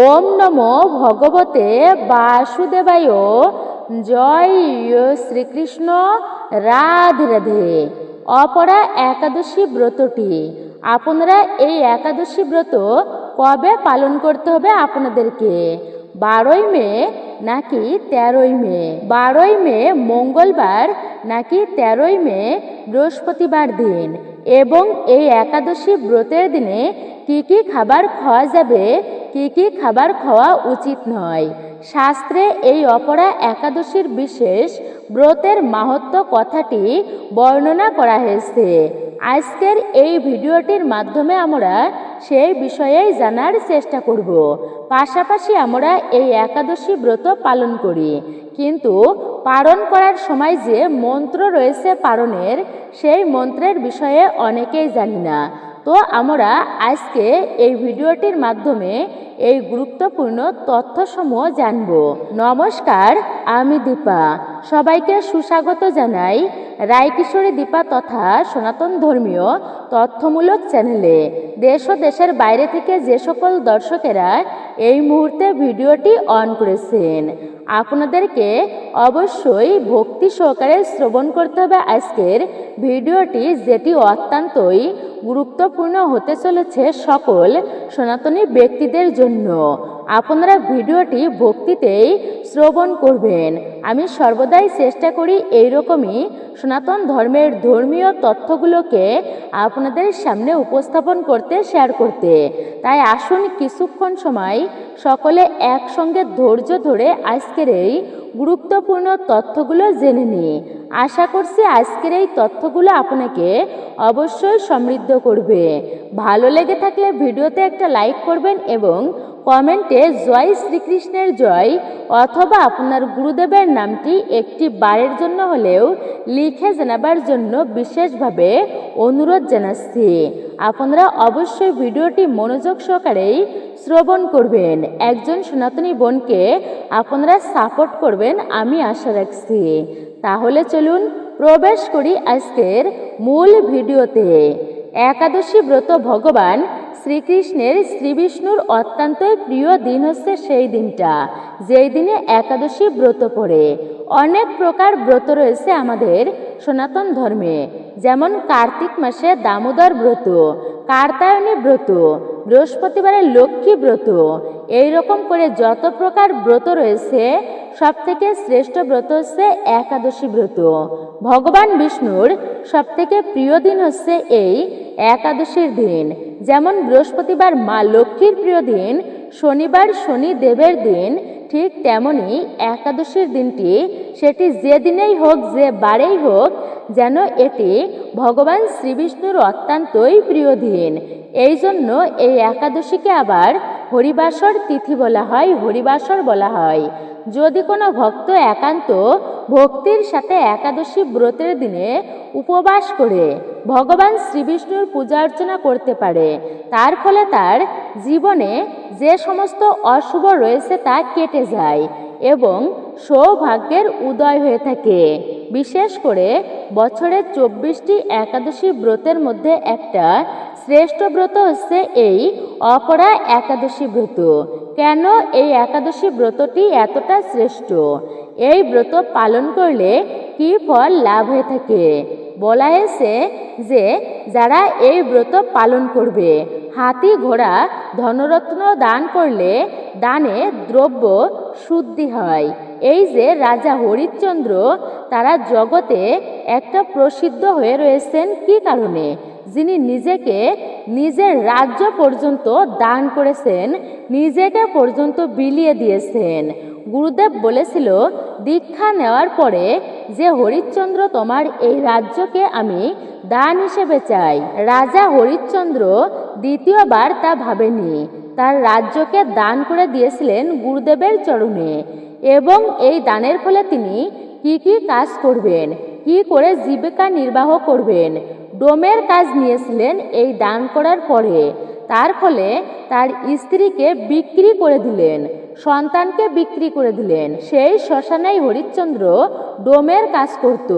ওম নমো ভগবতে বাসুদেবায়। জয় শ্রীকৃষ্ণ। রাধে রাধে। অপরা একাদশী ব্রতটি আপনারা এই একাদশী ব্রত কবে পালন করতে হবে আপনাদেরকে? 12ই মে নাকি 13ই মে? 12ই মে মঙ্গলবার নাকি 13ই মে বৃহস্পতিবার দিন? এবং এই একাদশী ব্রতের দিনে কি কি খাবার খাওয়া যাবে, কি কি খাবার খাওয়া উচিত নয়? শাস্ত্রে এই অপরা একাদশীর বিশেষ ব্রতের মাহাত্ম্য কথাটি বর্ণনা করা হয়েছে। আজকের এই ভিডিওটির মাধ্যমে আমরা সেই বিষয়েই জানার চেষ্টা করব। পাশাপাশি আমরা এই একাদশী ব্রত পালন করি, কিন্তু পালন করার সময় যে মন্ত্র রয়েছে পালনের, সেই মন্ত্রের বিষয়ে অনেকেই জানি না। তো আমরা আজকে এই ভিডিওটির মাধ্যমে এই গুরুত্বপূর্ণ তথ্যসমূহ জানব। নমস্কার, আমি দীপা। সবাইকে সুস্বাগত জানাই রায়কিশোরী দীপা তথা সনাতন ধর্মীয় তথ্যমূলক চ্যানেলে। দেশ ও দেশের বাইরে থেকে যে সকল দর্শকেরা এই মুহূর্তে ভিডিওটি অন করেছেন, আপনাদেরকে অবশ্যই ভক্তি সহকারে শ্রবণ করতে হবে আজকের ভিডিওটি, যেটি অত্যন্তই গুরুত্বপূর্ণ হতে চলেছে সকল সনাতনী ব্যক্তিদের জন্য। আপনারা ভিডিওটি ভক্তিতেই শ্রবণ করবেন। আমি সর্বদাই চেষ্টা করি এইরকমই সনাতন ধর্মের ধর্মীয় তথ্যগুলোকে আপনাদের সামনে উপস্থাপন করতে, শেয়ার করতে। তাই আসুন কিছুক্ষণ সময় সকলে একসঙ্গে ধৈর্য ধরে আজকের এই গুরুত্বপূর্ণ তথ্যগুলো জেনে নিই। আশা করছি আজকের এই তথ্যগুলো আপনাকে অবশ্যই সমৃদ্ধ করবে। ভালো লেগে থাকলে ভিডিওতে একটা লাইক করবেন এবং কমেন্টে জয় শ্রীকৃষ্ণের জয় অথবা আপনার গুরুদেবের নামটি একটি বারের জন্য হলেও লিখে জানাবার জন্য বিশেষভাবে অনুরোধ জানাচ্ছি। আপনারা অবশ্যই ভিডিওটি মনোযোগ সহকারেই শ্রবণ করবেন। একজন সনাতনী বোনকে আপনারা সাপোর্ট করবেন আমি আশা রাখছি। তাহলে চলুন প্রবেশ করি আজকের মূল ভিডিওতে। একাদশী ব্রত ভগবান শ্রীকৃষ্ণের শ্রীবিষ্ণুর অত্যন্তই প্রিয় দিন হচ্ছে সেই দিনটা যেই দিনে একাদশী ব্রত পড়ে। অনেক প্রকার ব্রত রয়েছে আমাদের সনাতন ধর্মে, যেমন কার্তিক মাসে দামোদর ব্রত, কার্তায়নী ব্রত, বৃহস্পতিবারের লক্ষ্মী ব্রত। এই রকম করে যত প্রকার ব্রত রয়েছে, সব থেকে শ্রেষ্ঠ ব্রত হচ্ছে একাদশী ব্রত। ভগবান বিষ্ণুর সব থেকে প্রিয় দিন হচ্ছে এই একাদশীর দিন। যেমন বৃহস্পতিবার মা লক্ষ্মীর প্রিয় দিন, শনিবার শনি দেবের দিন, ঠিক তেমনি একাদশীর দিনটি সেটি যে দিনেই হোক, যে বারেই হোক, যেন এটি ভগবান শ্রীবিষ্ণুর অত্যন্তই প্রিয় দিন। এই জন্য এই একাদশীকে আবার হরিবাসর তিথি বলা হয়, হরিবাসর বলা হয়। যদি কোনো ভক্ত একান্ত ভক্তির সাথে একাদশী ব্রতের দিনে উপবাস করে ভগবান শ্রীবিষ্ণুর পূজা অর্চনা করতে পারে, তার ফলে তার জীবনে যে সমস্ত অশুভ রয়েছে তা কেটে যায় এবং সৌভাগ্যের উদয় হয়ে থাকে। বিশেষ করে বছরের 24টি একাদশী ব্রতের মধ্যে একটা শ্রেষ্ঠ ব্রত হচ্ছে এই অপরা একাদশী ব্রত। কেন এই একাদশী ব্রতটি এতটা শ্রেষ্ঠ? এই ব্রত পালন করলে কি ফল লাভ হয়ে থাকে? বলা হয়েছে যে যারা এই ব্রত পালন করবে, হাতি ঘোড়া ধনরত্ন দান করলে দানে দ্রব্য শুদ্ধি হয়। এই যে রাজা হরিশ্চন্দ্র, তারা জগতে একটা প্রসিদ্ধ হয়ে রয়েছেন কি কারণে? যিনি নিজেকে, নিজের রাজ্য পর্যন্ত দান করেছেন, নিজেকে পর্যন্ত বিলিয়ে দিয়েছেন। গুরুদেব বলেছিল দীক্ষা নেওয়ার পরে যে হরিশ্চন্দ্র, তোমার এই রাজ্যকে আমি দান হিসেবে চাই। রাজা হরিশ্চন্দ্র দ্বিতীয়বার তা ভাবেনি, তার রাজ্যকে দান করে দিয়েছিলেন গুরুদেবের চরণে। এবং এই দানের ফলে তিনি কি কি কাজ করবেন, কি করে জীবিকা নির্বাহ করবেন, ডোমের কাজ নিয়েছিলেন এই দান করার পরে। তার ফলে তার স্ত্রীকে বিক্রি করে দিলেন, সন্তানকে বিক্রি করে দিলেন। সেই শ্মশানেই হরিশ্চন্দ্র ডোমের কাজ করত।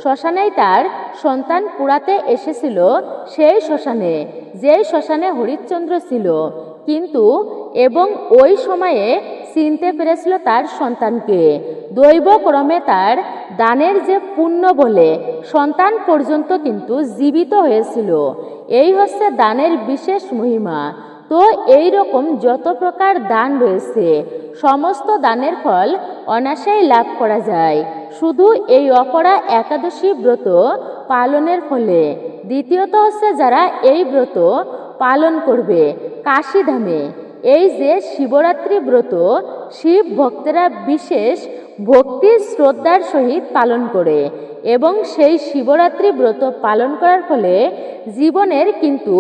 শ্মশানেই তার সন্তান পুরাতে এসেছিল, সেই শ্মশানে, যেই শ্মশানে হরিশ্চন্দ্র ছিল। কিন্তু এবং ওই সময়ে চিনতে পেরেছিল তার সন্তানকে। দৈবক্রমে তার দানের যে পুণ্য বলে সন্তান পর্যন্ত কিন্তু জীবিত হয়েছিল। এই হচ্ছে দানের বিশেষ মহিমা। তো এই রকম যত প্রকার দান রয়েছে, সমস্ত দানের ফল অনায়াসেই লাভ করা যায় শুধু এই অপরা একাদশী ব্রত পালনের ফলে। দ্বিতীয়ত হচ্ছে যারা এই ব্রত পালন করবে কাশীধামে, এই যে শিবরাত্রি ব্রত শিব ভক্তেরা বিশেষ ভক্তি শ্রদ্ধার সহিত পালন করে এবং সেই শিবরাত্রি ব্রত পালন করার ফলে জীবনের কিন্তু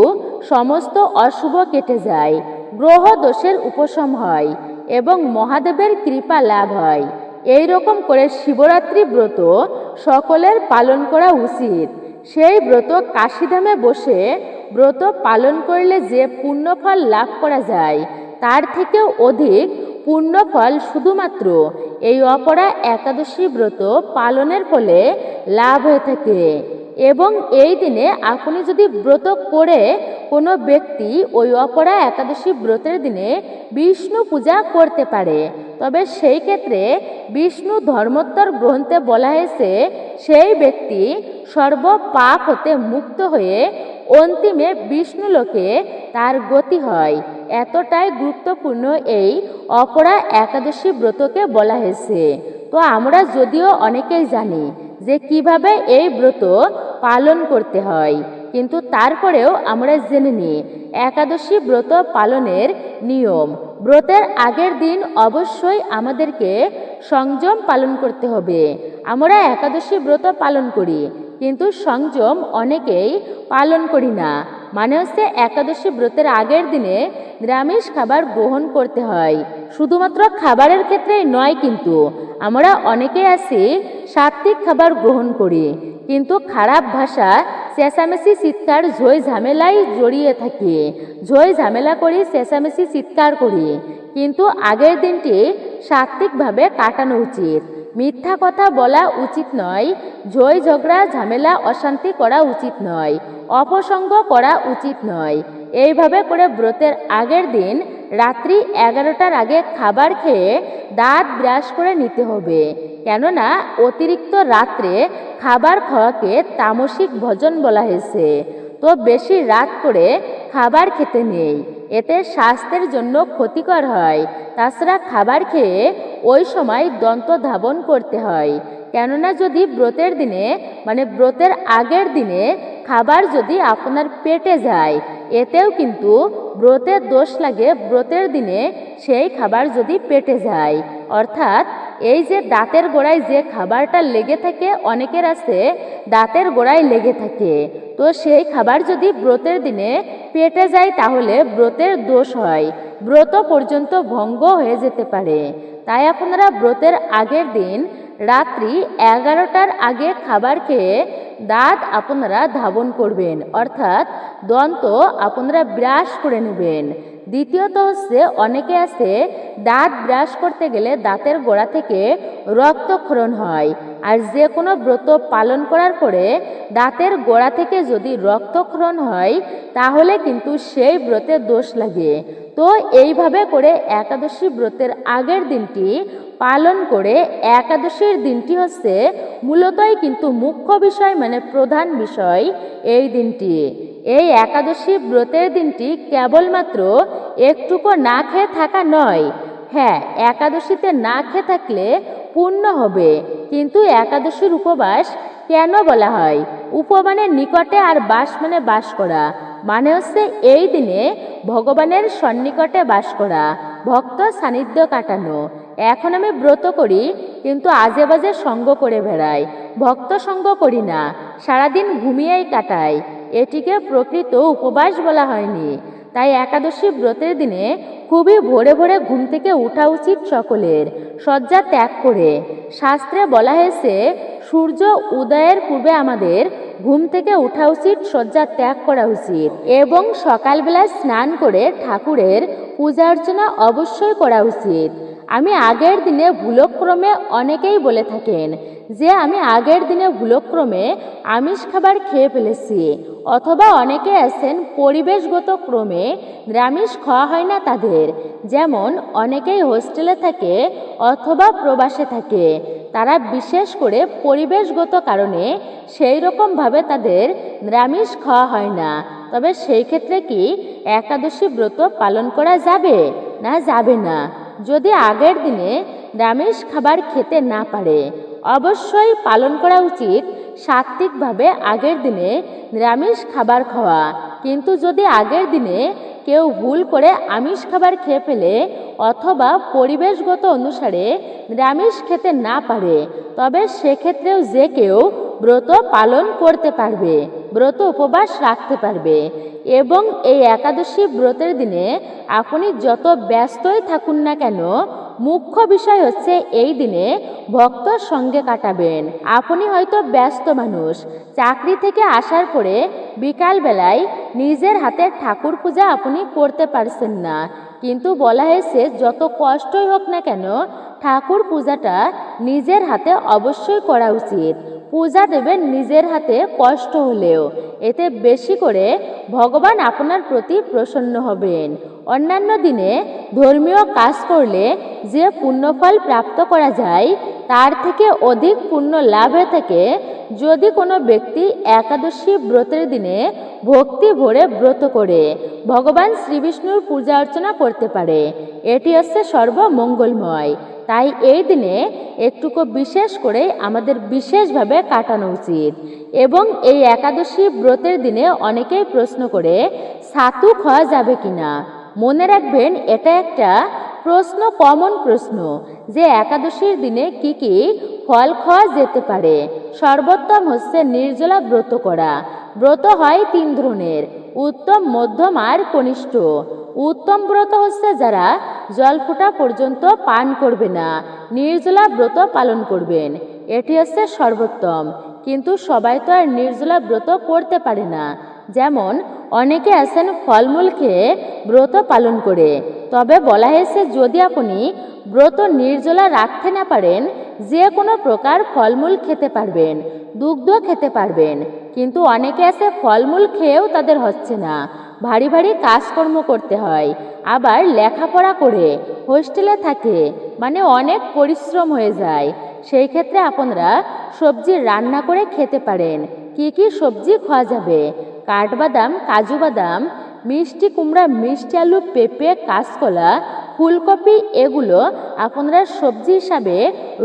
সমস্ত অশুভ কেটে যায়, গ্রহ দোষের উপশম হয় এবং মহাদেবের কৃপা লাভ হয়। এই রকম করে শিবরাত্রি ব্রত সকলের পালন করা উচিত। সেই ব্রত কাশীধামে বসে ব্রত পালন করলে যে পুণ্যফল লাভ করা যায় তার থেকেও অধিক পুণ্যফল শুধুমাত্র এই অপরা একাদশী ব্রত পালনের ফলে লাভ হয়ে থাকে। এবং এই দিনে আপনি যদি ব্রত করে কোনো ব্যক্তি ওই অপরা একাদশী ব্রতের দিনে বিষ্ণু পূজা করতে পারে, তবে সেই ক্ষেত্রে বিষ্ণু ধর্মোত্তর গ্রন্থে বলা হয়েছে সেই ব্যক্তি সর্ব পাপ হতে মুক্ত হয়ে অন্তিমে বিষ্ণুলোকে তার গতি হয়। এতটাই গুরুত্বপূর্ণ এই অপরা একাদশী ব্রতকে বলা হয়েছে। তো আমরা যদিও অনেকেই জানি যে কিভাবে এই ব্রত পালন করতে হয়, কিন্তু তারপরেও আমরা জেনে নিই একাদশী ব্রত পালনের নিয়ম। ব্রতের আগের দিন অবশ্যই আমাদেরকে সংযম পালন করতে হবে। আমরা একাদশী ব্রত পালন করি কিন্তু সংযম অনেকেই পালন করি না। মানে হচ্ছে একাদশী ব্রতের আগের দিনে নিরামিষ খাবার গ্রহণ করতে হয়। শুধুমাত্র খাবারের ক্ষেত্রেই নয়, কিন্তু আমরা অনেকেই আছি সাত্বিক খাবার গ্রহণ করি কিন্তু খারাপ ভাষা, চেঁচামেচি, চিৎকার, ঝই ঝামেলায় জড়িয়ে থাকি। ঝই ঝামেলা করি, চেঁচামেচি, চিৎকার করি, কিন্তু আগের দিনটি সাত্বিকভাবে কাটানো উচিত। মিথ্যা কথা বলা উচিত নয়, ঝই ঝগড়া ঝামেলা অশান্তি করা উচিত নয়, অপসঙ্গ করা উচিত নয়। এইভাবে করে ব্রতের আগের দিন রাত্রি 11টার আগে খাবার খেয়ে দাঁত ব্রাশ করে নিতে হবে। কেননা অতিরিক্ত রাত্রে খাবার খাওয়াকে তামসিক ভোজন বলা হয়েছে। তো বেশি রাত করে খাবার খেতে নেই, এতে স্বাস্থ্যের জন্য ক্ষতিকর হয়। তাছাড়া খাবার খেয়ে ওই সময় দন্ত ধাবন করতে হয়। কেননা যদি ব্রতের দিনে মানে ব্রতের আগের দিনে খাবার যদি আপনার পেটে যায়, এতেও কিন্তু ব্রতের দোষ লাগে। ব্রতের দিনে সেই খাবার যদি পেটে যায়, অর্থাৎ এই যে দাঁতের গোড়ায় যে খাবারটা লেগে থাকে, অনেকের আছে দাঁতের গোড়ায় লেগে থাকে, তো সেই খাবার যদি ব্রতের দিনে পেটে যায় তাহলে ব্রতের দোষ হয়, ব্রত পর্যন্ত ভঙ্গ হয়ে যেতে পারে। তাই আপনারা ব্রতের আগের দিন রাত্রি 11টার আগে খাবার খেয়ে দাঁত আপনারা ধাবন করবেন, অর্থাৎ দন্ত আপনারা ব্রাশ করে নেবেন। দ্বিতীয়ত হচ্ছে অনেকে আছে দাঁত ব্রাশ করতে গেলে দাঁতের গোড়া থেকে রক্তক্ষরণ হয়। আর যে কোনো ব্রত পালন করার পরে দাঁতের গোড়া থেকে যদি রক্তক্ষরণ হয় তাহলে কিন্তু সেই ব্রতে দোষ লাগে। তো এইভাবে করে একাদশী ব্রতের আগের দিনটি পালন করে, একাদশীর দিনটি হচ্ছে মূলতই কিন্তু মুখ্য বিষয়, মানে প্রধান বিষয় এই দিনটি। এই একাদশী ব্রতের দিনটি কেবলমাত্র একটুকু না খেয়ে থাকা নয়। হ্যাঁ, একাদশীতে না খেয়ে থাকলে পুণ্য হবে, কিন্তু একাদশীর উপবাস কেন বলা হয়? উপমানের নিকটে আর বাস মানে বাস করা, মানে হচ্ছে এই দিনে ভগবানের সন্নিকটে বাস করা, ভক্ত সান্নিধ্য কাটানো। এখন আমি ব্রত করি কিন্তু আজে বাজে সঙ্গ করে বেড়াই, ভক্ত সঙ্গ করি না, সারাদিন ঘুমিয়েই কাটাই, এটিকে প্রকৃত উপবাস বলা হয়নি। তাই একাদশী ব্রতের দিনে খুবই ভোরে ভোরে ঘুম থেকে ওঠা উচিত সকলের, শয্যা ত্যাগ করে। শাস্ত্রে বলা হয়েছে সূর্য উদয়ের পূর্বে আমাদের ঘুম থেকে ওঠা উচিত, শয্যা ত্যাগ করা উচিত এবং সকালবেলা স্নান করে ঠাকুরের পূজা অর্চনা অবশ্যই করা উচিত। আমি আগের দিনে ভুলক্রমে অনেকেই বলে থাকেন যে আমি আগের দিনে ভুলক্রমে আমিষ খাবার খেয়ে ফেলেছি, অথবা অনেকে আছেন পরিবেশগত ক্রমে নিরামিষ খাওয়া হয় না তাদের, যেমন অনেকেই হোস্টেলে থাকে অথবা প্রবাসে থাকে, তারা বিশেষ করে পরিবেশগত কারণে সেই রকমভাবে তাদের নিরামিষ খাওয়া হয় না। তবে সেই ক্ষেত্রে কি একাদশী ব্রত পালন করা যাবে? না, যাবে না। যদি আগের দিনে নিরামিষ খাবার খেতে না পারে, অবশ্যই পালন করা উচিত সাত্ত্বিকভাবে আগের দিনে নিরামিষ খাবার খাওয়া। কিন্তু যদি আগের দিনে কেউ ভুল করে আমিষ খাবার খেয়ে ফেলে অথবা পরিবেশগত অনুসারে নিরামিষ খেতে না পারে, তবে সেক্ষেত্রেও যে কেউ ব্রত পালন করতে পারবে, ব্রত উপবাস রাখতে পারবে। এবং এই একাদশী ব্রতের দিনে আপনি যত ব্যস্তই থাকুন না কেন, মুখ্য বিষয় হচ্ছে এই দিনে ভক্তর সঙ্গে কাটাবেন। আপনি হয়তো ব্যস্ত মানুষ, চাকরি থেকে আসার পরে বিকালবেলায় নিজের হাতে ঠাকুর পূজা আপনি করতে পারছেন না, কিন্তু বলা হয়েছে যত কষ্টই হোক না কেন ঠাকুর পূজাটা নিজের হাতে অবশ্যই করা উচিত। পূজা দেবেন নিজের হাতে কষ্ট হলেও, এতে বেশি করে ভগবান আপনার প্রতি প্রসন্ন হবেন। অন্যান্য দিনে ধর্মীয় কাজ করলে যে পুণ্যফল প্রাপ্ত করা যায় তার থেকে অধিক পুণ্য লাভ হয়ে থাকে যদি কোনো ব্যক্তি একাদশী ব্রতের দিনে ভক্তি ভরে ব্রত করে ভগবান শ্রীবিষ্ণুর পূজা অর্চনা করতে পারে। এটি হচ্ছে সর্বমঙ্গলময়। তাই এই দিনে একটুকু বিশেষ করে আমাদের বিশেষভাবে কাটানো উচিত। এবং এই একাদশী ব্রতের দিনে অনেকেই প্রশ্ন করে ছাতু খাওয়া যাবে কিনা। মনে রাখবেন, এটা একটা প্রশ্ন, কমন প্রশ্ন, যে একাদশীর দিনে কি কি ফল খাওয়া যেতে পারে। সর্বোত্তম হচ্ছে নির্জলা ব্রত করা। ব্রত হয় 3 ধরনের: উত্তম, মধ্যম আর কনিষ্ঠ। উত্তম ব্রত হচ্ছে যারা জল ফোঁটা পর্যন্ত পান করবে না, নির্জলা ব্রত পালন করবেন, এটি হচ্ছে সর্বোত্তম। কিন্তু সবাই তো আর নির্জলা ব্রত করতে পারে না। যেমন অনেকে আছেন ফলমূল খেয়ে ব্রত পালন করে। তবে বলা হয়েছে যদি আপনি ব্রত নির্জলা রাখতে না পারেন, যে কোনো প্রকার ফলমূল খেতে পারবেন, দুগ্ধ খেতে পারবেন। কিন্তু অনেকে আছে ফলমূল খেয়েও তাদের হচ্ছে না, ভারী ভারী কাজকর্ম করতে হয়, আবার লেখাপড়া করে হোস্টেলে থাকে, মানে অনেক পরিশ্রম হয়ে যায়। সেই ক্ষেত্রে আপনারা সবজি রান্না করে খেতে পারেন। কি কি সবজি খাওয়া যাবে? কাঠবাদাম, কাজু বাদাম, মিষ্টি কুমড়া, মিষ্টি আলু, পেঁপে, কাঁচকলা, ফুলকপি, এগুলো আপনারা সবজি হিসাবে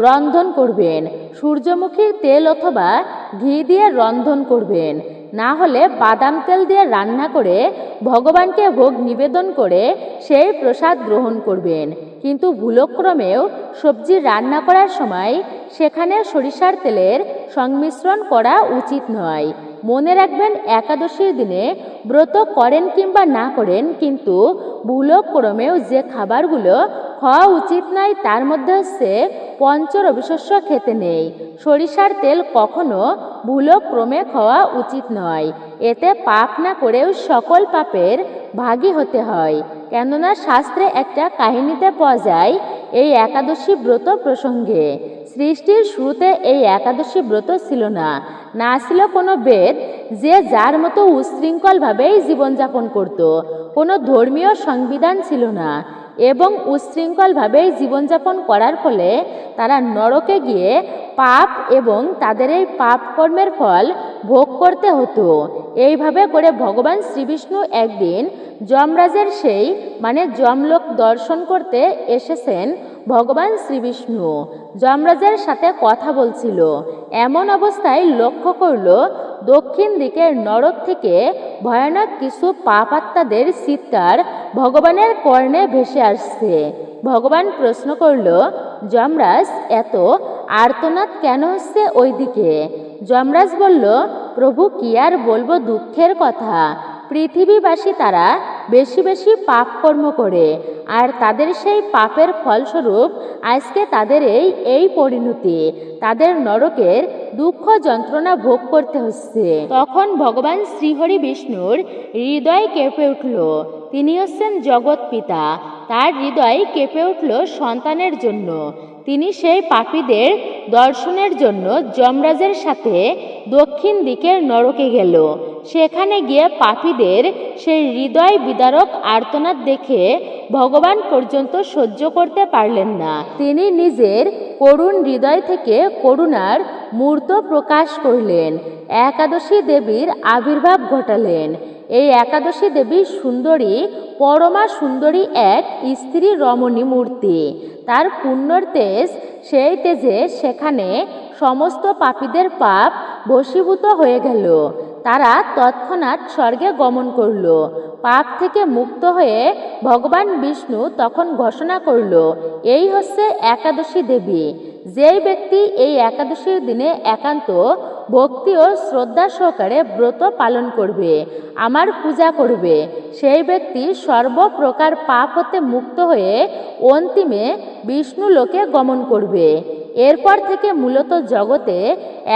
রন্ধন করবেন। সূর্যমুখীর তেল অথবা ঘি দিয়ে রন্ধন করবেন, না হলে বাদাম তেল দিয়ে রান্না করে ভগবানকে ভোগ নিবেদন করে সেই প্রসাদ গ্রহণ করবেন। কিন্তু ভুলক্রমেও সবজি রান্না করার সময় সেখানে সরিষার তেলের সংমিশ্রণ করা উচিত নয়। মনে রাখবেন, একাদশীর দিনে ব্রত করেন কিংবা না করেন, কিন্তু ভুলক্রমেও যে খাবারগুলো খাওয়া উচিত নয় তার মধ্যে হচ্ছে পঞ্চরবিশস্য খেতে নেই। সরিষার তেল কখনো ভুলক্রমে খাওয়া উচিত নয়। এতে পাপ না করেও সকল পাপের ভাগী হতে হয়। কেননা শাস্ত্রে একটা কাহিনীতে পাওয়া যায় এই একাদশী ব্রত প্রসঙ্গে। সৃষ্টির শুরুতে এই একাদশী ব্রত ছিল না, না ছিল কোনো বেদ, যে যার মতো উশৃঙ্খলভাবেই জীবনযাপন করত। কোনো ধর্মীয় সংবিধান ছিল না এবং উশৃঙ্খলভাবেই জীবনযাপন করার ফলে তারা নরকে গিয়ে পাপ এবং তাদের এই পাপ কর্মের ফল ভোগ করতে হতো। এইভাবে করে ভগবান শ্রীবিষ্ণু একদিন যমরাজের সেই যমলোক দর্শন করতে এসেছেন। ভগবান শ্রীবিষ্ণু যমরাজের সাথে কথা বলছিল। এমন অবস্থায় লক্ষ্য করল দক্ষিণ দিকের নরক থেকে ভয়ানক কিছু পাপাত্মাদের চিৎকার ভগবানের কর্ণে ভেসে আসছে। ভগবান প্রশ্ন করল, যমরাজ, এত আর্তনাদ কেন হচ্ছে ওই দিকে? যমরাজ বলল, প্রভু, কি আর বলবো দুঃখের কথা। পৃথিবীবাসী তারা বেশি বেশি পাপ কর্ম করে, আর তাদের সেই পাপের ফলস্বরূপ আজকে তাদের এই পরিণতি, তাদের নরকের দুঃখ যন্ত্রণা ভোগ করতে হচ্ছে। তখন ভগবান শ্রীহরি বিষ্ণুর হৃদয় কেঁপে উঠল। তিনি হচ্ছেন জগৎ পিতা, তার হৃদয় কেঁপে উঠল সন্তানের জন্য। তিনি সেই পাপীদের দর্শনের জন্য যমরাজের সাথে দক্ষিণ দিকের নরকে গেল। সেখানে গিয়ে পাপীদের সেই হৃদয় বিদারক আর্তনাদ দেখে ভগবান পর্যন্ত সহ্য করতে পারলেন না। তিনি নিজের করুণ হৃদয় থেকে করুণার মূর্ত প্রকাশ করলেন। একাদশী দেবীর আবির্ভাব ঘটালেন। এই একাদশী দেবী সুন্দরী, পরমা সুন্দরী এক স্ত্রী রমণী মূর্তি। তার পুণ্যর তেজ, সেই তেজে সেখানে সমস্ত পাপীদের পাপ বশীভূত হয়ে গেল। তারা তৎক্ষণাৎ স্বর্গে গমন করল। পাপ থেকে মুক্ত হয়ে ভগবান বিষ্ণু তখন ঘোষণা করল, এই হচ্ছে একাদশী দেবী। যেই ব্যক্তি এই একাদশীর দিনে একান্ত ভক্তি ও শ্রদ্ধা সহকারে ব্রত পালন করবে, আমার পূজা করবে, সেই ব্যক্তি সর্বপ্রকার পাপ হতে মুক্ত হয়ে অন্তিমে বিষ্ণু লোকে গমন করবে। এরপর থেকে মূলত জগতে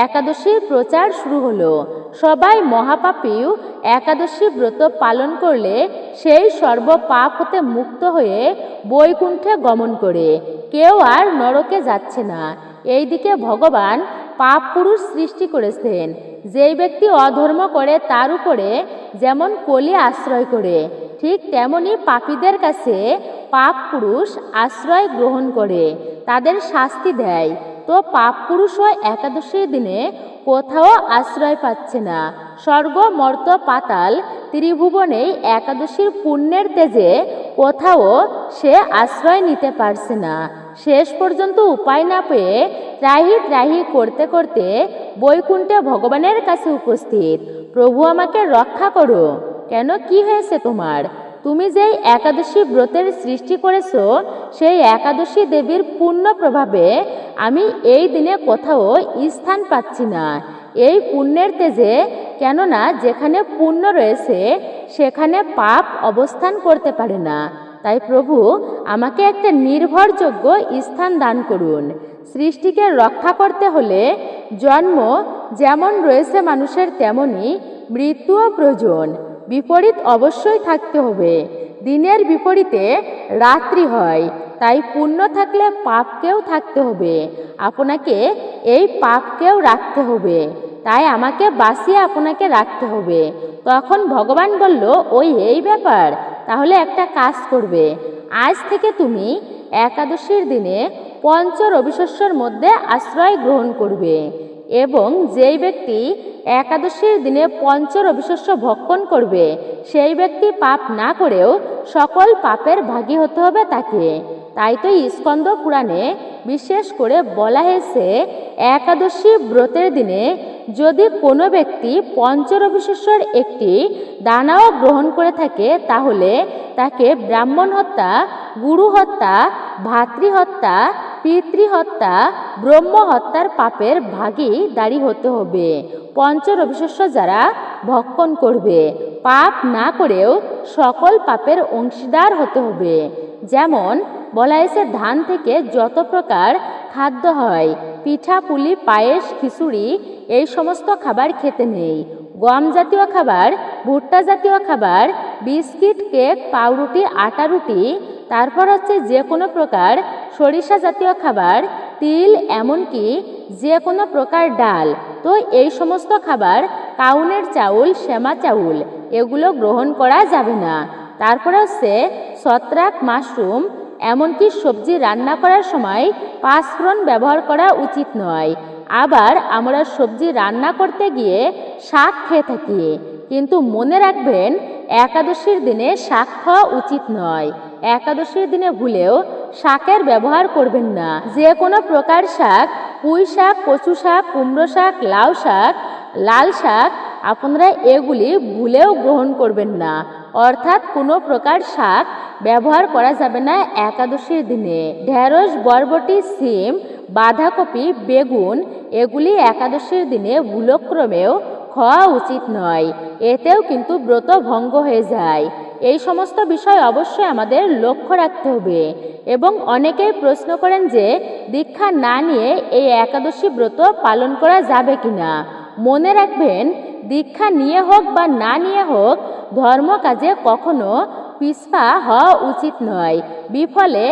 একাদশীর প্রচার শুরু হলো। সবাই মহাপাপীও একাদশী ব্রত পালন করলে সেই সর্ব পাপ হতে মুক্ত হয়ে বৈকুণ্ঠে গমন করে, কেউ আর নরকে যাচ্ছে না। এইদিকে ভগবান পাপ পুরুষ সৃষ্টি করেছেন। যেই ব্যক্তি অধর্ম করে তার উপরে যেমন কলি আশ্রয় করে, ঠিক তেমনি পাপীদের কাছে পাপ পুরুষ আশ্রয় গ্রহণ করে, তাদের শাস্তি দেয়। তো পাপ পুরুষও একাদশীর দিনে কোথাও আশ্রয় পাচ্ছে না। স্বর্গ, মর্ত, পাতাল ত্রিভুবনেই একাদশীর পুণ্যের তেজে কোথাও সে আশ্রয় নিতে পারছে না। শেষ পর্যন্ত উপায় না পেয়ে ত্রাহি ত্রাহি করতে করতে বৈকুণ্ঠে ভগবানের কাছে উপস্থিত। প্রভু, আমাকে রক্ষা করো। কেন, কি হয়েছে তোমার? তুমি যেই একাদশী ব্রতের সৃষ্টি করেছ, সেই একাদশী দেবীর পুণ্য প্রভাবে আমি এই দিনে কোথাও স্থান পাচ্ছি না। এই পুণ্যের তেজে, কেননা যেখানে পুণ্য রয়েছে সেখানে পাপ অবস্থান করতে পারে না। তাই প্রভু, আমাকে একটা নির্ভরযোগ্য স্থান দান করুন। সৃষ্টিকে রক্ষা করতে হলে জন্ম যেমন রয়েছে মানুষের, তেমনি মৃত্যুও প্রয়োজন। বিপরীত অবশ্যই থাকতে হবে। দিনের বিপরীতে রাত্রি হয়, তাই পুণ্য থাকলে পাপকেও থাকতে হবে। আপনাকে এই পাপকেও রাখতে হবে, তাই আমাকে বাঁচিয়ে আপনাকে রাখতে হবে। তখন ভগবান বলল, ওই এই ব্যাপার, তাহলে একটা কাজ করবে। আজ থেকে তুমি একাদশীর দিনে পঞ্চ রবিশস্যর মধ্যে আশ্রয় গ্রহণ করবে, এবং যেই ব্যক্তি একাদশীর দিনে পঞ্চ রবিশস্য ভক্ষণ করবে, সেই ব্যক্তি পাপ না করেও সকল পাপের ভাগী হতে হবে তাকে। তাই তো স্কন্দ পুরাণে বিশেষ করে বলা হয়েছে, একাদশী ব্রতের দিনে যদি কোনো ব্যক্তি পঞ্চ রবিশস্যর একটি দানাও গ্রহণ করে থাকে, তাহলে তাকে ব্রাহ্মণ হত্যা, গুরু হত্যা, ভাতৃহত্যা, পিতৃহত্যা, ব্রহ্ম হত্যার পাপের ভাগীদারি হতে হবে। পঞ্চ রবিশস্য যারা ভক্ষণ করবে, পাপ না করেও সকল পাপের অংশীদার হতে হবে। যেমন বলা হয়েছে, ধান থেকে যত প্রকার খাদ্য হয়, পিঠা, পুলি, পায়েস, খিচুড়ি, এই সমস্ত খাবার খেতে নেই। গম জাতীয় খাবার, ভুট্টা জাতীয় খাবার, বিস্কিট, কেক, পাউরুটি, আটা রুটি, তারপর হচ্ছে যে কোনো প্রকার সরিষা জাতীয় খাবার, তিল, এমনকি যে কোনো প্রকার ডাল। তো এই সমস্ত খাবার, কাউনের চাউল, শ্যামা চাউল, এগুলো গ্রহণ করা যাবে না। তারপরে হচ্ছে ছত্রাক, মাশরুম, এমনকি সবজি রান্না করার সময় পাঁচফোড়ন ব্যবহার করা উচিত নয়। আবার আমরা সবজি রান্না করতে গিয়ে শাক খেয়ে থাকি, কিন্তু মনে রাখবেন একাদশীর দিনে শাক খাওয়া উচিত নয়। একাদশীর দিনে ভুলেও শাকের ব্যবহার করবেন না। যে কোনো প্রকার শাক, পুঁই শাক, কচু শাক, কুমড়ো শাক, লাউ শাক, লাল শাক, আপনারা এগুলি ভুলেও গ্রহণ করবেন না। অর্থাৎ কোনো প্রকার শাক ব্যবহার করা যাবে না একাদশীর দিনে। ঢেঁড়স, বরবটি, সিম, বাঁধাকপি, বেগুন, এগুলি একাদশীর দিনে ভুলক্রমেও খাওয়া উচিত নয়। এতেও কিন্তু ব্রত ভঙ্গ হয়ে যায়। এই সমস্ত বিষয় অবশ্যই আমাদের লক্ষ্য রাখতে হবে। এবং অনেকেই প্রশ্ন করেন যে দীক্ষা না নিয়ে এই একাদশী ব্রত পালন করা যাবে কিনা। মনে রাখবেন, দীক্ষা নিয়ে হোক বা না নিয়ে হোক, ধর্ম কাজে কখনো পিছপা হওয়া উচিত নয়। বিফলে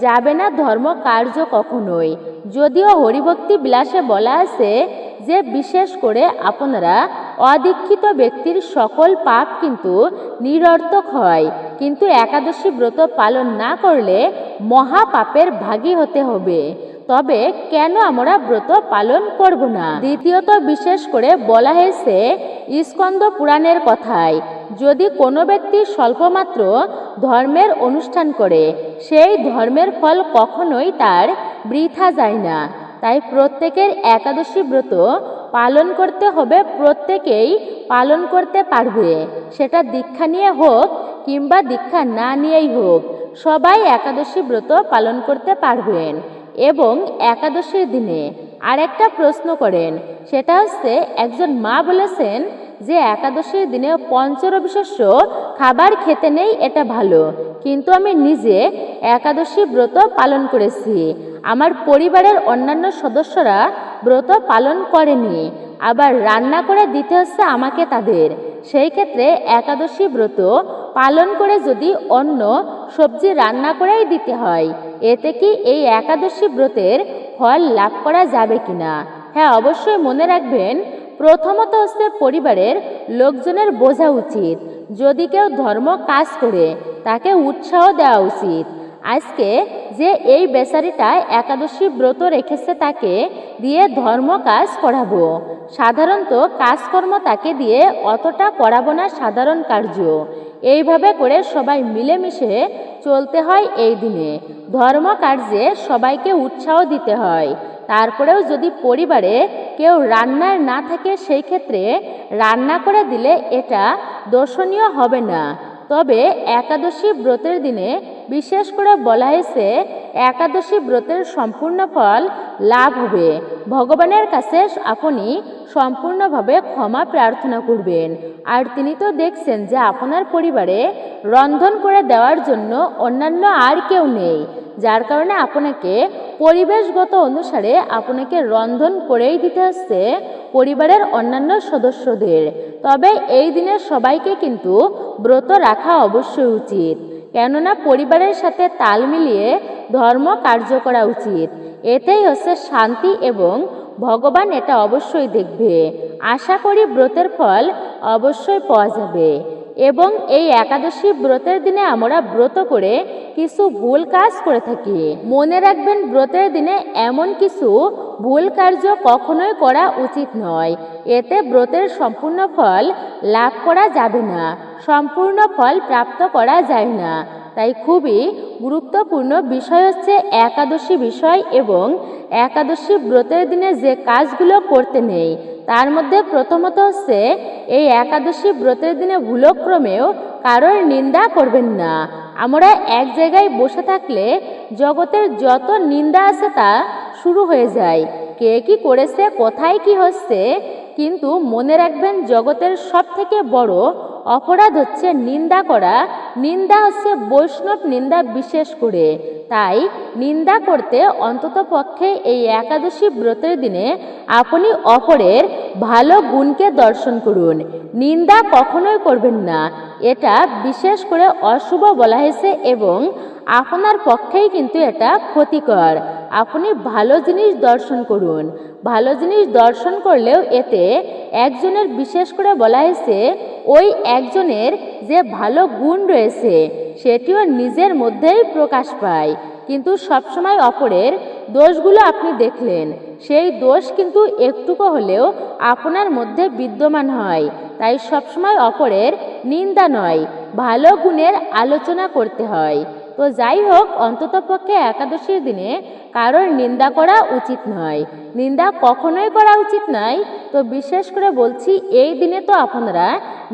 যাবে না ধর্ম কার্য কখনোই। যদিও হরিভক্তি বিলাসে বলা আছে যে বিশেষ করে আপনারা অদীক্ষিত ব্যক্তির সকল পাপ কিন্তু নিরর্থক হয়, কিন্তু একাদশী ব্রত পালন না করলে মহাপাপের ভাগী হতে হবে। তবে কেন আমরা ব্রত পালন করব না? দ্বিতীয়ত, বিশেষ করে বলা হয়েছে স্কন্দ পুরাণের কথায়, যদি কোনো ব্যক্তি স্বল্পমাত্র ধর্মের অনুষ্ঠান করে, সেই ধর্মের ফল কখনোই তার বৃথা যায় না। তাই প্রত্যেকের একাদশী ব্রত পালন করতে হবে, প্রত্যেকেই পালন করতে পারবে, সেটা দীক্ষা নিয়ে হোক কিংবা দীক্ষা না নিয়েই হোক, সবাই একাদশী ব্রত পালন করতে পারবেন। এবং একাদশীর দিনে আরেকটা প্রশ্ন করেন, সেটা হচ্ছে একজন মা বলেছেন যে একাদশীর দিনে পঞ্চরবিশস্য খাবার খেতে নেই, এটা ভালো, কিন্তু আমি নিজে একাদশী ব্রত পালন করেছি, আমার পরিবারের অন্যান্য সদস্যরা ব্রত পালন করেনি, আবার রান্না করে দিতে হচ্ছে আমাকে তাদের। সেই ক্ষেত্রে একাদশী ব্রত পালন করে যদি অন্য সবজি রান্না করেই দিতে হয়, এতে কি এই একাদশী ব্রতের ফল লাভ করা যাবে কিনা? হ্যাঁ, অবশ্যই মনে রাখবেন, প্রথমত হচ্ছে পরিবারের লোকজনের বোঝা উচিত, যদি কেউ ধর্ম কাজ করে তাকে উৎসাহ দেওয়া উচিত। আজকে যে এই বেচারিটা একাদশী ব্রত রেখেছে তাকে দিয়ে ধর্ম কাজ করাবো, সাধারণত কাজকর্ম তাকে দিয়ে অতটা করাবো না, সাধারণ কার্য। এইভাবে করে সবাই মিলেমিশে চলতে হয়। এই দিনে ধর্ম কার্যে সবাইকে উৎসাহ দিতে হয়। তারপরেও যদি পরিবারে কেউ রান্নার না থাকে, সেই ক্ষেত্রে রান্না করে দিলে এটা দোষণীয় হবে না। তবে একাদশী ব্রতের দিনে বিশেষ করে বলা হয়েছে একাদশী ব্রতের সম্পূর্ণ ফল লাভ হবে। ভগবানের কাছে আপনি সম্পূর্ণভাবে ক্ষমা প্রার্থনা করবেন। আর তিনি তো দেখছেন যে আপনার পরিবারে রন্ধন করে দেওয়ার জন্য অন্যান্য আর কেউ নেই, যার কারণে আপনাকে পরিবেশগত অনুসারে আপনাকে রন্ধন করেই দিতে হচ্ছে পরিবারের অন্যান্য সদস্যদের। তবে এই দিনে সবাইকে কিন্তু ব্রত রাখা অবশ্যই উচিত, কেননা পরিবারের সাথে তাল মিলিয়ে ধর্ম কার্য করা উচিত। এতেই হচ্ছে শান্তি এবং ভগবান এটা অবশ্যই দেখবে। আশা করি ব্রতের ফল অবশ্যই পাওয়া যাবে। এবং এই একাদশী ব্রতের দিনে আমরা ব্রত করে কিছু ভুল কাজ করে থাকি। মনে রাখবেন, ব্রতের দিনে এমন কিছু ভুল কার্য কখনোই করা উচিত নয়, এতে ব্রতের সম্পূর্ণ ফল লাভ করা যাবে না, সম্পূর্ণ ফল প্রাপ্ত করা যায় না। তাই খুবই গুরুত্বপূর্ণ বিষয় হচ্ছে একাদশী বিষয়। এবং একাদশী ব্রতের দিনে যে কাজগুলো করতে নেই, তার মধ্যে প্রথমত হচ্ছে এই একাদশী ব্রতের দিনে ভুলক্রমেও কারোর নিন্দা করবেন না। আমরা এক জায়গায় বসে থাকলে জগতের যত নিন্দা আছে তা শুরু হয়ে যায়, কে কি করেছে, কোথায় কি হচ্ছে। কিন্তু মনে রাখবেন, জগতের সব থেকে বড় অপরাধ হচ্ছে নিন্দা করা। নিন্দা হচ্ছে বৈষ্ণব নিন্দা বিশেষ করে। তাই নিন্দা করতে অন্তত পক্ষে এই একাদশী ব্রতের দিনে আপনি অপরের ভালো গুণকে দর্শন করুন, নিন্দা কখনোই করবেন না, এটা বিশেষ করে অশুভ বলা হয়েছে এবং আপনার পক্ষেই কিন্তু এটা ক্ষতিকর। আপনি ভালো জিনিস দর্শন করুন, ভালো জিনিস দর্শন করলেও এতে একজনের বিশেষ করে বলা হয়েছে ওই একজনের যে ভালো গুণ রয়েছে সেটিও নিজের মধ্যেই প্রকাশ পায়। কিন্তু সবসময় অপরের দোষগুলো আপনি দেখলেন, সেই দোষ কিন্তু একটুকু হলেও আপনার মধ্যে বিদ্যমান হয়। তাই সবসময় অপরের নিন্দা নয়, ভালো গুণের আলোচনা করতে হয়। তো যাই হোক, অন্ততপক্ষে একাদশীর দিনে কারোর নিন্দা করা উচিত নয়, নিন্দা কখনোই করা উচিত নয়। তো বিশেষ করে বলছি, এই দিনে তো আপনারা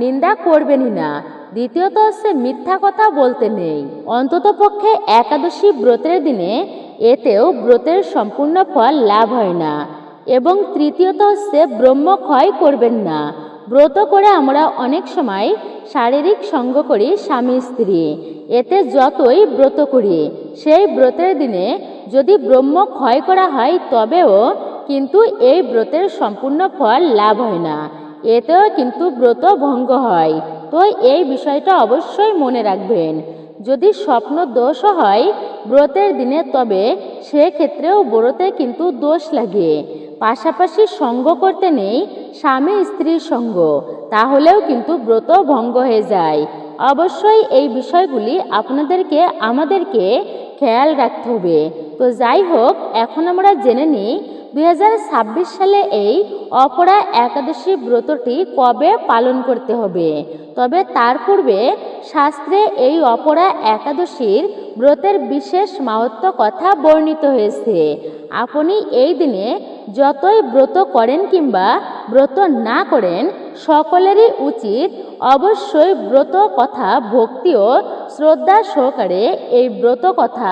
নিন্দা করবেনই না। দ্বিতীয়ত হচ্ছে মিথ্যা কথা বলতে নেই, অন্ততপক্ষে একাদশী ব্রতের দিনে, এতেও ব্রতের সম্পূর্ণ ফল লাভ হয় না। এবং তৃতীয়ত হচ্ছে ব্রহ্মক্ষয় করবেন না, ব্রত করে আমরা অনেক সময় শারীরিক সঙ্গ করি স্বামী স্ত্রী, এতে যতই ব্রত করি সেই ব্রতের দিনে যদি ব্রহ্ম ক্ষয় করা হয় তবেও কিন্তু এই ব্রতের সম্পূর্ণ ফল লাভ হয় না, এতেও কিন্তু ব্রত ভঙ্গ হয়। তো এই বিষয়টা অবশ্যই মনে রাখবেন। যদি স্বপ্ন দোষও হয় ব্রতের দিনে তবে সেক্ষেত্রেও ব্রতে কিন্তু দোষ লাগে। পাশাপাশি সঙ্গ করতে নেই স্বামী স্ত্রীর সঙ্গ, তাহলেও কিন্তু ব্রত ভঙ্গ হয়ে যায়। অবশ্যই এই বিষয়গুলি আপনাদেরকে আমাদেরকে খেয়াল রাখতে হবে। তো যাই হোক, এখন আমরা জেনে নিই 2026 সালে এই অপরা একাদশী ব্রতটি কবে পালন করতে হবে। তবে তার পূর্বে শাস্ত্রে এই অপরা একাদশীর ব্রতের বিশেষ মাহাত্ম্য কথা বর্ণিত হয়েছে। আপনি এই দিনে যতই ব্রত করেন কিংবা ব্রত না করেন সকলেরই উচিত অবশ্যই ব্রত কথা ভক্তি ও শ্রদ্ধা সহকারে এই ব্রত কথা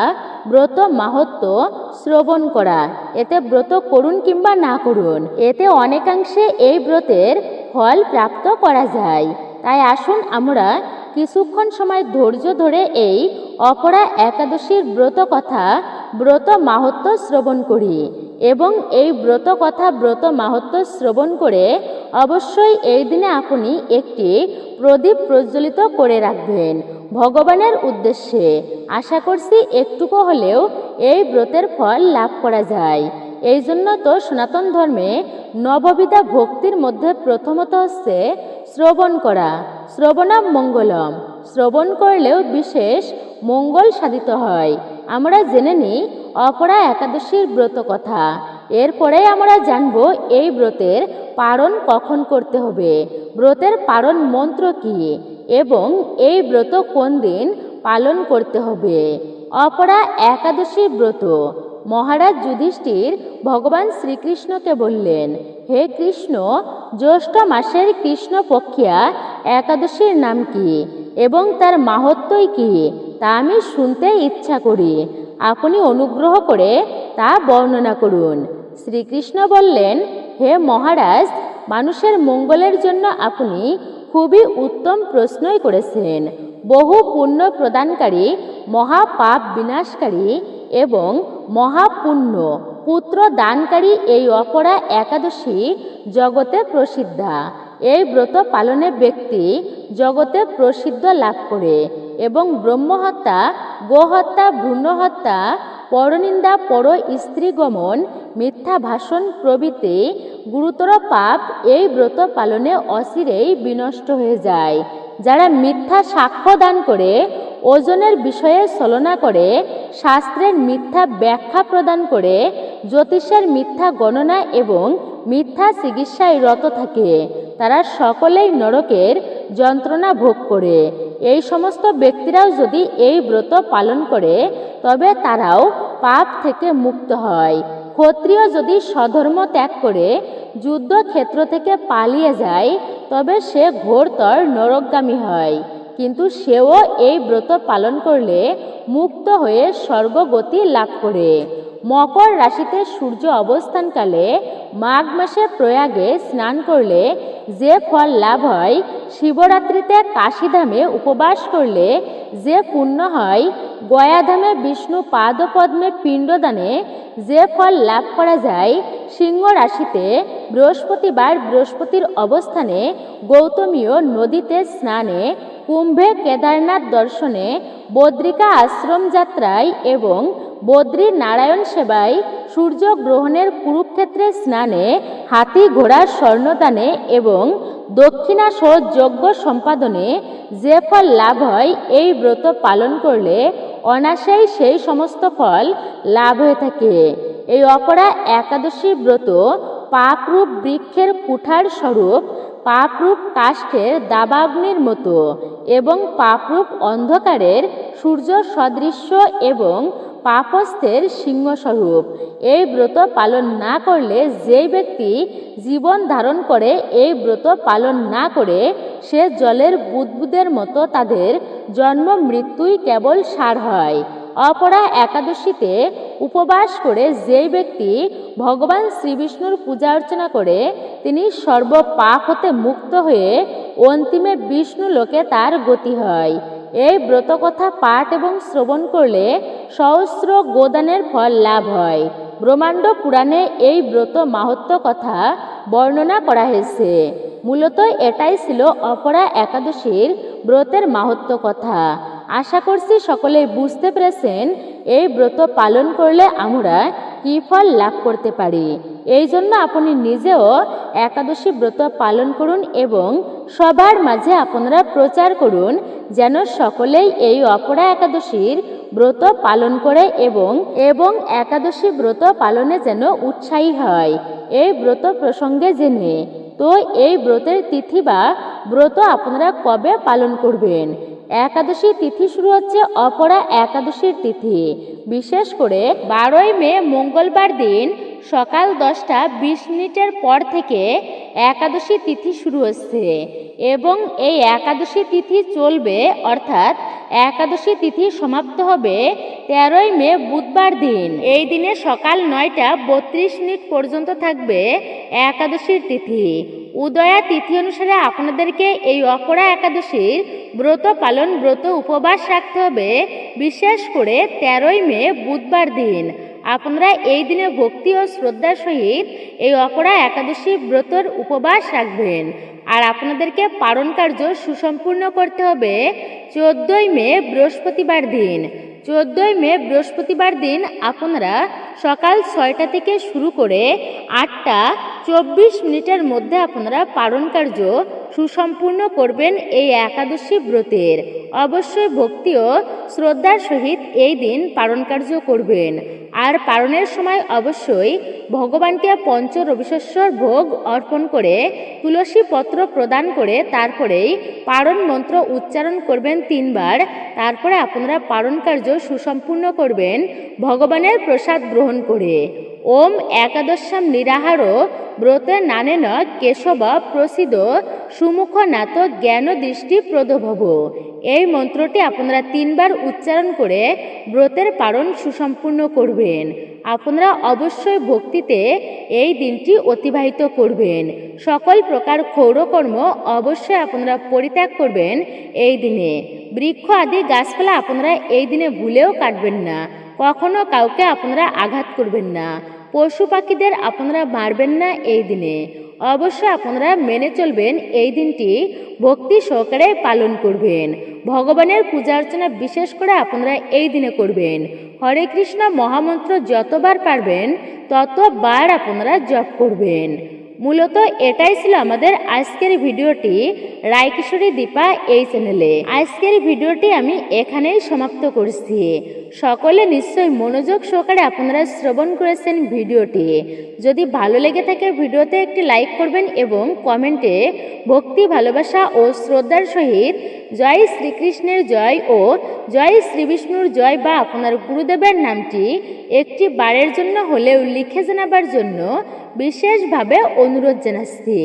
ব্রত মাহাত্ম্য শ্রবণ করা। এতে ব্রত করুন কিংবা না করুন, এতে অনেকাংশে এই ব্রতের ফল প্রাপ্ত করা যায়। তাই আসুন আমরা কিছুক্ষণ সময় ধৈর্য ধরে এই অপরা একাদশীর ব্রত কথা ব্রত মাহাত্ম্য শ্রবণ করি এবং এই ব্রত কথা ব্রত মাহাত্ম্য শ্রবণ করে অবশ্যই এই দিনে আপনি একটি প্রদীপ প্রজ্বলিত করে রাখবেন ভগবানের উদ্দেশ্যে। আশা করছি একটুকু হলেও এই ব্রতের ফল লাভ করা যায়। এই জন্য তো সনাতন ধর্মে নববিধা ভক্তির মধ্যে প্রথমত হচ্ছে শ্রবণ করা। শ্রবণাম মঙ্গলম, শ্রবণ করলেও বিশেষ মঙ্গল সাধিত হয়। আমরা জেনে নিই অপরা একাদশীর ব্রত কথা। এরপরে আমরা জানব এই ব্রতের পারণ কখন করতে হবে, ব্রতের পারণ মন্ত্র কি এবং এই ব্রত কোন দিন পালন করতে হবে। অপরা একাদশীর ব্রত। মহারাজ যুধিষ্ঠির ভগবান শ্রীকৃষ্ণকে বললেন, হে কৃষ্ণ, জ্যৈষ্ঠ মাসের কৃষ্ণপক্ষিয়া একাদশীর নাম কি এবং তার মাহাত্ম্যই কি তা আমি শুনতে ইচ্ছা করি। আপনি অনুগ্রহ করে তা বর্ণনা করুন। শ্রীকৃষ্ণ বললেন, হে মহারাজ, মানুষের মঙ্গলের জন্য আপনি খুবই উত্তম প্রশ্নই করেছেন। বহু পুণ্য প্রদানকারী, মহাপাপ বিনাশকারী এবং মহাপুণ্য পুত্র দানকারী এই অপরা একাদশী জগতে প্রসিদ্ধা। এই ব্রত পালনে ব্যক্তি জগতে প্রসিদ্ধ লাভ করে এবং ব্রহ্মহত্যা, গোহত্যা, ভ্রূণহত্যা, পরনিন্দা, পর স্ত্রীগমন, মিথ্যা ভাষণ প্রভৃতি গুরুতর পাপ এই ব্রত পালনে অচিরেই বিনষ্ট হয়ে যায়। যারা মিথ্যা সাক্ষ্য দান করে, ওজনের বিষয়ে ছলনা করে, শাস্ত্রের মিথ্যা ব্যাখ্যা প্রদান করে, জ্যোতিষের মিথ্যা গণনা এবং মিথ্যা চিকিৎসায় রত থাকে, তারা সকলেই নরকের যন্ত্রণা ভোগ করে। এই সমস্ত ব্যক্তিরাও যদি এই ব্রত পালন করে তবে তারাও পাপ থেকে মুক্ত হয়। ক্ষত্রিয় যদি স্বধর্ম ত্যাগ করে যুদ্ধক্ষেত্র থেকে পালিয়ে যায় তবে সে ঘোরতর নরকগামী হয়, কিন্তু সেও এই ব্রত পালন করলে মুক্ত হয়ে স্বর্গগতি লাভ করে। মকর রাশিতে সূর্য অবস্থানকালে মাঘ মাসে প্রয়াগে স্নান করলে যে ফল লাভ হয়, শিবরাত্রিতে কাশীধামে উপবাস করলে যে পুণ্য হয়, গয়াধামে বিষ্ণু পাদপদ্মে পিণ্ডদানে যে ফল লাভ করা যায়, সিংহ রাশিতে বৃহস্পতিবার বৃহস্পতির অবস্থানে গৌতমীয় নদীতে স্নানে, কুম্ভে কেদারনাথ দর্শনে, বদ্রিকা আশ্রম যাত্রায় এবং বদ্রী নারায়ণ সেবায়, সূর্যগ্রহণের কুরুক্ষেত্রে স্নানে, হাতি ঘোড়ার স্বর্ণদানে এবং দক্ষিণাসহ যজ্ঞ সম্পাদনে যে ফল লাভ হয়, এই ব্রত পালন করলে অনায়াসেই সেই সমস্ত ফল লাভ হয়ে থাকে। এই অপরা একাদশী ব্রত পাপরূপ বৃক্ষের কুঠার স্বরূপ, পাপরূপ কাষ্ঠের দাবাগ্নির মতো এবং পাপরূপ অন্ধকারের সূর্য সদৃশ্য এবং পাপস্থের সিংহস্বরূপ। এই ব্রত পালন না করলে যে ব্যক্তি জীবন ধারণ করে এই ব্রত পালন না করে সে জলের বুদবুদের মতো, তাদের জন্ম মৃত্যুই কেবল সার হয়। অপরা একাদশীতে উপবাস করে যেই ব্যক্তি ভগবান শ্রীবিষ্ণুর পূজা অর্চনা করে তিনি সর্ব পাপ হতে মুক্ত হয়ে অন্তিমে বিষ্ণু লোকে তার গতি হয়। এই ব্রত কথা পাঠ এবং শ্রবণ করলে সহস্র গোদানের ফল লাভ হয়। ব্রহ্মাণ্ড পুরাণে এই ব্রত মাহাত্ম্য কথা বর্ণনা করা হয়েছে। মূলত এটাই ছিল অপরা একাদশীর ব্রতের মাহাত্ম্য কথা। আশা করছি সকলেই বুঝতে পেরেছেন এই ব্রত পালন করলে আমরা কি ফল লাভ করতে পারি। এই জন্য আপনি নিজেও একাদশী ব্রত পালন করুন এবং সবার মাঝে আপনারা প্রচার করুন যেন সকলেই এই অপরা একাদশীর ব্রত পালন করে এবং একাদশী ব্রত পালনে যেন উৎসাহী হয়। এই ব্রত প্রসঙ্গে জেনে তো এই ব্রতের তিথি বা ব্রত আপনারা কবে পালন করবেন। একাদশী তিথি শুরু হচ্ছে অপরা একাদশীর তিথি। বিশেষ করে 12ই মে মঙ্গলবার দিন সকাল 10:20 পর থেকে একাদশী তিথি শুরু হচ্ছে এবং এই একাদশী তিথি চলবে, অর্থাৎ একাদশী তিথি সমাপ্ত হবে 13ই মে বুধবার দিন। এই দিনে সকাল 9:32 পর্যন্ত থাকবে একাদশীর তিথি। উদয়া তিথি অনুসারে আপনাদেরকে এই অপরা একাদশীর ব্রত পালন ব্রত উপবাস রাখতে হবে। বিশেষ করে 13ই মে বুধবার দিন আপনারা এই দিনে ভক্তি ও শ্রদ্ধার সহিত এই অপরা একাদশী ব্রতর উপবাস রাখবেন। আর আপনাদেরকে পালন কার্য সুসম্পূর্ণ করতে হবে 14ই মে বৃহস্পতিবার দিন। 14ই মে বৃহস্পতিবার দিন আপনারা সকাল 6টা থেকে শুরু করে 8:24 মধ্যে আপনারা পালন কার্য সুসম্পূর্ণ করবেন এই একাদশী ব্রতের। অবশ্যই ভক্তি ও শ্রদ্ধার সহিত এই দিন পালন কার্য করবেন। আর পালনের সময় অবশ্যই ভগবানকে পঞ্চ রবিশস্যর ভোগ অর্পণ করে তুলসী পত্র প্রদান করে তারপরেই পালন মন্ত্র উচ্চারণ করবেন 3 বার। তারপরে আপনারা পালন কার্য সুসম্পূর্ণ করবেন ভগবানের প্রসাদ গ্রহণ করে। ওম একাদশাম নিরাহার ব্রতে নানেন কেশব প্রসিদ সুমুখ নাত জ্ঞান দৃষ্টি প্রদভব। এই মন্ত্রটি আপনারা 3 বার উচ্চারণ করে ব্রতের পালন সুসম্পূর্ণ করবেন। আপনারা অবশ্যই ভক্তিতে এই দিনটি অতিবাহিত করবেন। সকল প্রকার ক্ষৌরকর্ম অবশ্যই আপনারা পরিত্যাগ করবেন এই দিনে। বৃক্ষ আদি গাছপালা আপনারা এই দিনে ভুলেও কাটবেন না। কখনো কাউকে আপনারা আঘাত করবেন না। পশু পাখিদের আপনারা মারবেন না এই দিনে। অবশ্যই আপনারা মেনে চলবেন। এই দিনটি ভক্তি সহকারে পালন করবেন। ভগবানের পূজা অর্চনা বিশেষ করে আপনারা এই দিনে করবেন। হরে কৃষ্ণ মহামন্ত্র যতবার পারবেন ততবার আপনারা জপ করবেন। মূলত এটাই ছিল আমাদের আজকের ভিডিওটি রায়কিশোরী দীপা এই চ্যানেলে। আজকের ভিডিওটি আমি এখানেই সমাপ্ত করছি। সকলে নিশ্চয়ই মনোযোগ সহকারে আপনারা শ্রবণ করেছেন ভিডিওটি। যদি ভালো লেগে থাকে ভিডিওতে একটি লাইক করবেন এবং কমেন্টে ভক্তি ভালোবাসা ও শ্রদ্ধার সহিত জয় শ্রীকৃষ্ণের জয় ও জয় শ্রীবিষ্ণুর জয় বা আপনার গুরুদেবের নামটি একটি বারের জন্য হলেও লিখে জানাবার জন্য বিশেষভাবে অনুরোধ জানাচ্ছি।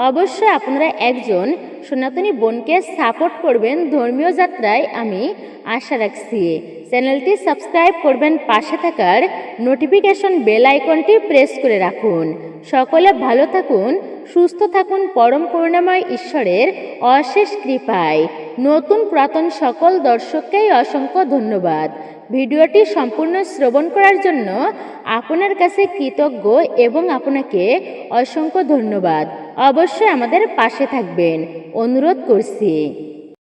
অবশ্যই আপনারা একজন সনাতনী বোনকে সাপোর্ট করবেন ধর্মীয় যাত্রায় আমি আশা রাখছি। চ্যানেলটি সাবস্ক্রাইব করবেন, পাশে থাকার নোটিফিকেশন বেল আইকনটি প্রেস করে রাখুন। সকলে ভালো থাকুন, সুস্থ থাকুন পরম করুণাময় ঈশ্বরের অশেষ কৃপায়। নতুন পুরাতন সকল দর্শককেই অসংখ্য ধন্যবাদ। ভিডিওটি সম্পূর্ণ শ্রবণ করার জন্য আপনার কাছে কৃতজ্ঞ এবং আপনাকে অসংখ্য ধন্যবাদ। অবশ্যই আমাদের পাশে থাকবেন অনুরোধ করছি।